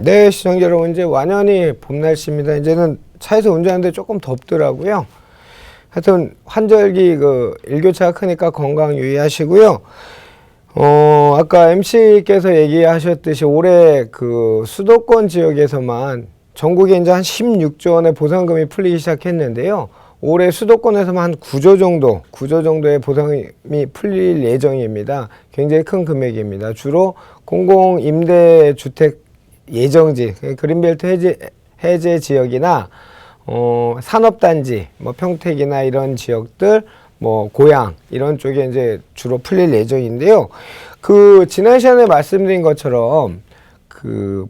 네, 시청자 여러분, 이제 완연히 봄 날씨입니다. 이제는 차에서 운전하는데 조금 덥더라고요. 하여튼 환절기 일교차가 크니까 건강 유의하시고요. 아까 MC께서 얘기하셨듯이 올해 수도권 지역에서만 전국에 이제 한 16조 원의 보상금이 풀리기 시작했는데요. 올해 수도권에서만 한 9조 정도의 보상이 풀릴 예정입니다. 굉장히 큰 금액입니다. 주로 공공임대주택 예정지, 그린벨트 해제 지역이나 산업단지, 평택이나 이런 지역들, 고양 이런 쪽에 이제 주로 풀릴 예정인데요. 지난 시간에 말씀드린 것처럼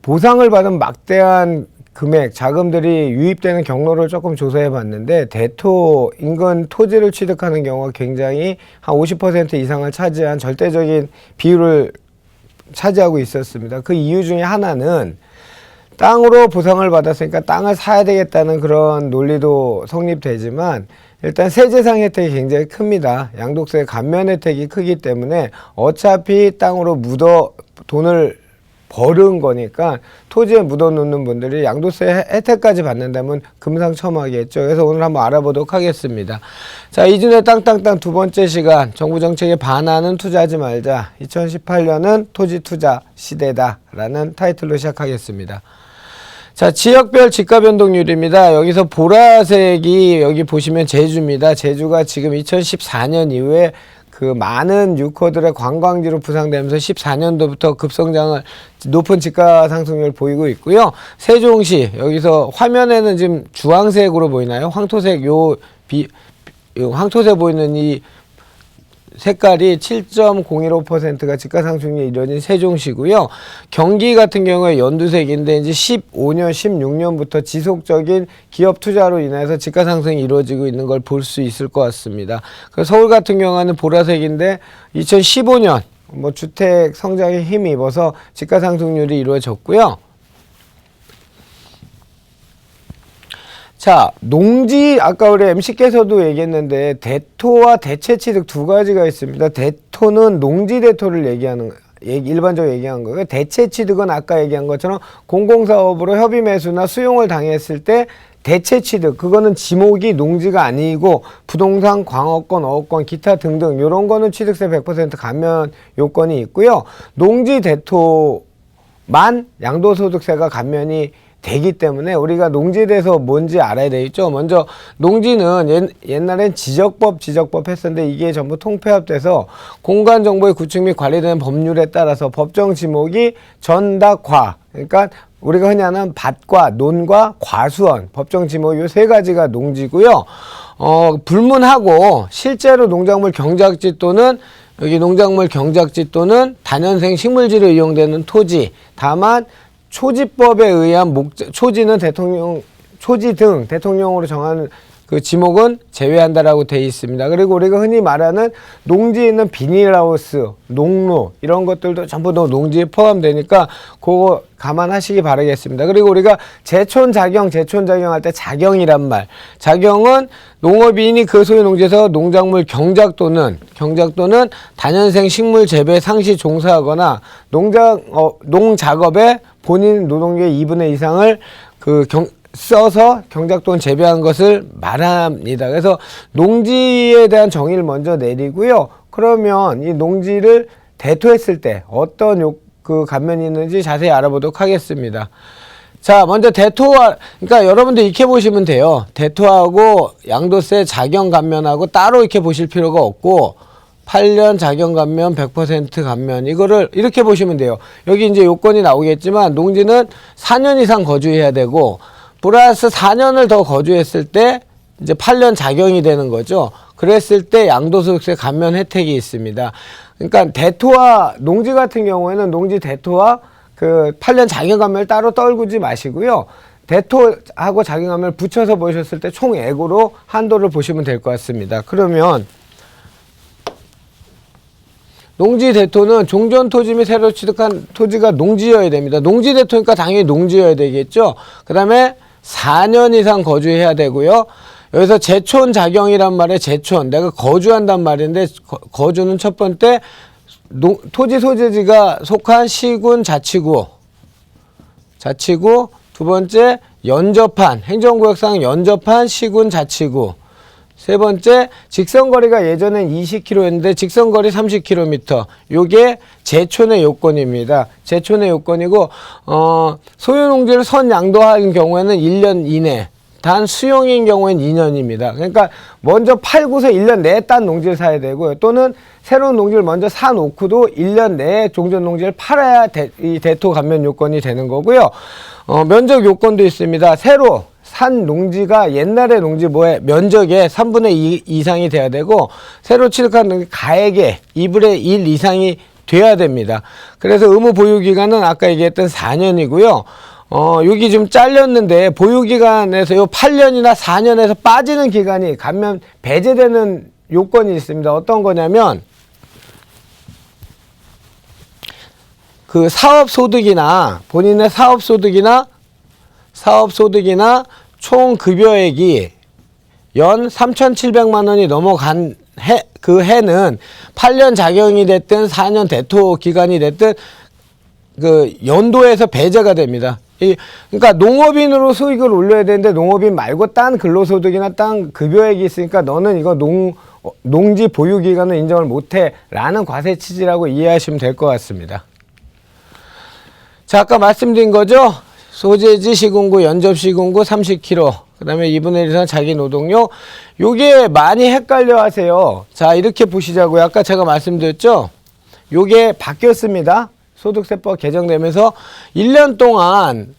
보상을 받은 막대한 금액, 자금들이 유입되는 경로를 조금 조사해 봤는데, 인근 토지를 취득하는 경우가 굉장히 한 50% 이상을 차지한 절대적인 비율을 차지하고 있었습니다. 그 이유 중에 하나는 땅으로 보상을 받았으니까 땅을 사야 되겠다는 그런 논리도 성립되지만, 일단 세제상 혜택이 굉장히 ክ입니다. 양도세 감면 혜택이 크기 때문에 어차피 땅으로 돈을 버는 거니까 토지에 묻어 놓는 분들이 양도세 혜택까지 받는다면 금상첨화겠죠. 그래서 오늘 한번 알아보도록 하겠습니다. 자, 이준의 땅땅땅 두 번째 시간, 정부 정책에 반하는 투자하지 말자. 2018년은 토지 투자 시대다 라는 타이틀로 시작하겠습니다. 자, 지역별 지가 변동률입니다. 여기서 보라색이 여기 보시면 제주입니다. 제주가 지금 2014년 이후에 많은 유커들의 관광지로 부상되면서 14년도부터 급성장을 높은 지가 상승률을 보이고 있고요. 세종시, 여기서 화면에는 지금 주황색으로 보이나요? 황토색, 황토색 보이는 이 색깔이 7.015%가 지가 상승률이 이루어진 세종시고요. 경기 같은 경우에 연두색인데 이제 15년, 16년부터 지속적인 기업 투자로 인해서 지가 상승이 이루어지고 있는 걸 볼 수 있을 것 같습니다. 서울 같은 경우는 보라색인데 2015년 주택 성장에 힘입어서 지가 상승률이 이루어졌고요. 자, 농지, 아까 우리 MC께서도 얘기했는데 대토와 대체 취득 두 가지가 있습니다. 대토는 농지 대토를 일반적으로 얘기한 거고요. 대체 취득은 아까 얘기한 것처럼 공공사업으로 협의 매수나 수용을 당했을 때 대체 취득, 그거는 지목이 농지가 아니고 부동산, 광업권, 어업권, 기타 등등 이런 거는 취득세 100% 감면 요건이 있고요. 농지 대토만 양도소득세가 감면이 되기 때문에 우리가 농지에 대해서 뭔지 알아야 되겠죠. 먼저 농지는 옛날엔 지적법 했었는데 이게 전부 통폐합돼서 공간정보의 구축 및 관리되는 법률에 따라서 법정 지목이 전닥과, 그러니까 우리가 흔히 하는 밭과 논과 과수원, 법정 지목 요 세 가지가 농지고요. 불문하고 실제로 농작물 경작지 또는 여기 농작물 경작지 또는 다년생 식물지로 이용되는 토지, 다만 초지법에 의한 초지는 초지 등 대통령으로 정하는 지목은 제외한다라고 되어 있습니다. 그리고 우리가 흔히 말하는 농지에 있는 비닐하우스, 농로 이런 것들도 전부 다 농지에 포함되니까 그거 감안하시기 바라겠습니다. 그리고 우리가 제촌자경 할 때 자경이란 말, 자경은 농업인이 그 소유 농지에서 농작물 경작 또는 다년생 식물 재배 상시 종사하거나 농작업에 본인 노동력의 2분의 2 이상을 써서 경작 또는 재배한 것을 말합니다. 그래서 농지에 대한 정의를 먼저 내리고요. 그러면 이 농지를 대토했을 때 어떤 감면이 있는지 자세히 알아보도록 하겠습니다. 자, 먼저 그러니까 여러분들 이렇게 보시면 돼요. 대토하고 양도세 자경 감면하고 따로 이렇게 보실 필요가 없고, 8년 자경 감면, 100% 감면, 이거를 이렇게 보시면 돼요. 여기 이제 요건이 나오겠지만, 농지는 4년 이상 거주해야 되고, 플러스 4년을 더 거주했을 때, 이제 8년 자경이 되는 거죠. 그랬을 때 양도소득세 감면 혜택이 있습니다. 그러니까 농지 같은 경우에는 농지 대토와 8년 자경 감면을 따로 떨구지 마시고요. 대토하고 자경 감면을 붙여서 보셨을 때 총액으로 한도를 보시면 될 것 같습니다. 그러면, 농지 대토는 종전 토지 및 새로 취득한 토지가 농지여야 됩니다. 농지 대토니까 당연히 농지여야 되겠죠. 그 다음에 4년 이상 거주해야 되고요. 여기서 제촌 자경이란 말에 제촌, 내가 거주한단 말인데 거주는 첫 번째 토지 소재지가 속한 시군 자치구, 자치구, 두 번째 연접한, 행정구역상 연접한 시군 자치구, 세 번째 직선거리가 예전엔 20km였는데 직선거리 30km. 요게 제촌의 요건입니다. 제촌의 요건이고 소유농지를 선양도할 경우에는 1년 이내, 단 수용인 경우에는 2년입니다. 그러니까 먼저 팔고서 1년 내에 딴 농지를 사야 되고요. 또는 새로운 농지를 먼저 사놓고도 1년 내에 종전 농지를 팔아야 이 대토 감면 요건이 되는 거고요. 면적 요건도 있습니다. 새로 산 농지가 옛날의 농지 면적의 3분의 2 이상이 돼야 되고, 새로 취득한 농지 가액의 2분의 1 이상이 돼야 됩니다. 그래서 의무 보유기간은 아까 얘기했던 4년이고요. 여기 좀 잘렸는데 보유기간에서 요 8년이나 4년에서 빠지는 기간이 감면 배제되는 요건이 있습니다. 어떤 거냐면 그 사업소득이나 본인의 사업소득이나 총 급여액이 연 3,700만 원이 넘어간 그 해는 8년 작용이 됐든 4년 대토 기간이 됐든 그 연도에서 배제가 됩니다. 그러니까 농업인으로 수익을 올려야 되는데 농업인 말고 딴 근로소득이나 딴 급여액이 있으니까 너는 이거 농지 보유 기간을 인정을 못해 라는 과세 취지라고 이해하시면 될 것 같습니다. 자, 아까 말씀드린 거죠. 소재지 시군구, 연접 시군구 30km, 그 다음에 2분의 1 이상 자기 노동력. 요게 많이 헷갈려 하세요. 자, 이렇게 보시자고요. 아까 제가 말씀드렸죠. 요게 바뀌었습니다. 소득세법 개정되면서 1년 동안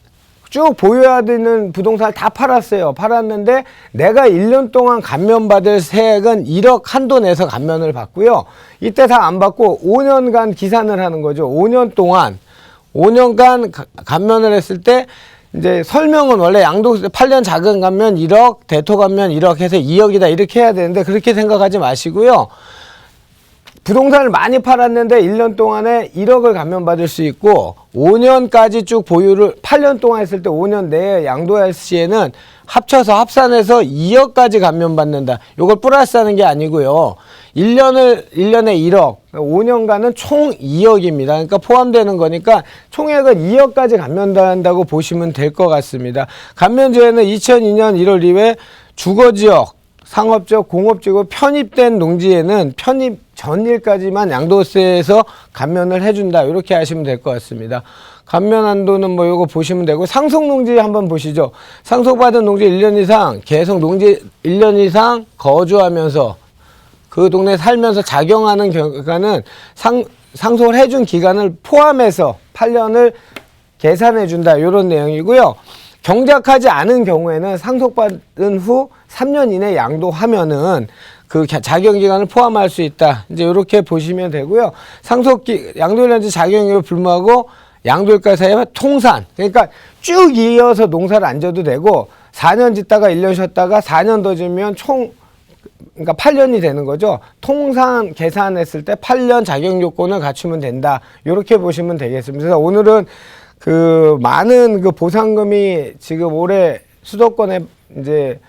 쭉 보유해야 되는 부동산을 다 팔았어요. 팔았는데 내가 1년 동안 감면받을 세액은 1억 한도 내서 감면을 받고요. 이때 다 안 받고 5년간 기산을 하는 거죠. 5년간 감면을 했을 때 이제 설명은 원래 양도세 8년 작은 감면 1억, 대토 감면 1억 해서 2억이다 이렇게 해야 되는데 그렇게 생각하지 마시고요. 부동산을 많이 팔았는데 1년 동안에 1억을 감면받을 수 있고 5년까지 쭉 보유를 8년 동안 했을 때 5년 내에 양도할 시에는 합쳐서 합산해서 2억까지 감면받는다. 요걸 플러스하는 게 아니고요. 1년에 1억, 5년간은 총 2억입니다. 그러니까 포함되는 거니까 총액은 2억까지 감면한다고 보시면 될 것 같습니다. 감면제에는 2002년 1월 이후에 주거지역, 상업지역, 공업지역 편입된 농지에는 편입 전일까지만 양도세에서 감면을 해준다. 이렇게 하시면 될 것 같습니다. 감면 한도는 뭐 요거 보시면 되고, 상속농지 한번 보시죠. 상속받은 농지 1년 이상, 계속 농지 1년 이상 거주하면서 그 동네에 살면서 작용하는 기간은 상속을 해준 기간을 포함해서 8년을 계산해준다. 이런 내용이고요. 경작하지 않은 경우에는 상속받은 후 3년 이내 양도하면은 그 작용기간을 포함할 수 있다. 이제 이렇게 보시면 되고요. 양도일련지 작용에 불문하고 양도일가 사이에 통산. 그러니까 쭉 이어서 농사를 안 져도 되고 4년 짓다가 1년 쉬었다가 4년 더 지면 그러니까 8년이 되는 거죠. 통산 계산했을 때 8년 작용 요건을 갖추면 된다. 이렇게 보시면 되겠습니다. 그래서 오늘은 그 많은 그 보상금이 지금 올해 수도권에 이제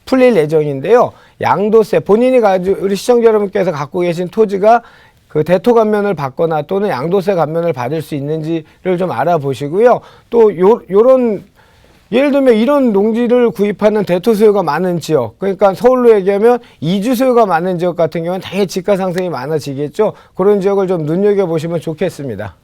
풀릴 예정인데요. 양도세, 본인이 우리 시청자 여러분께서 갖고 계신 토지가 그 대토 감면을 받거나 또는 양도세 감면을 받을 수 있는지를 좀 알아보시고요. 또 요런 예를 들면 이런 농지를 구입하는 대토 수요가 많은 지역, 그러니까 서울로 얘기하면 이주 수요가 많은 지역 같은 경우는 당연히 집가 상승이 많아지겠죠. 그런 지역을 좀 눈여겨보시면 좋겠습니다.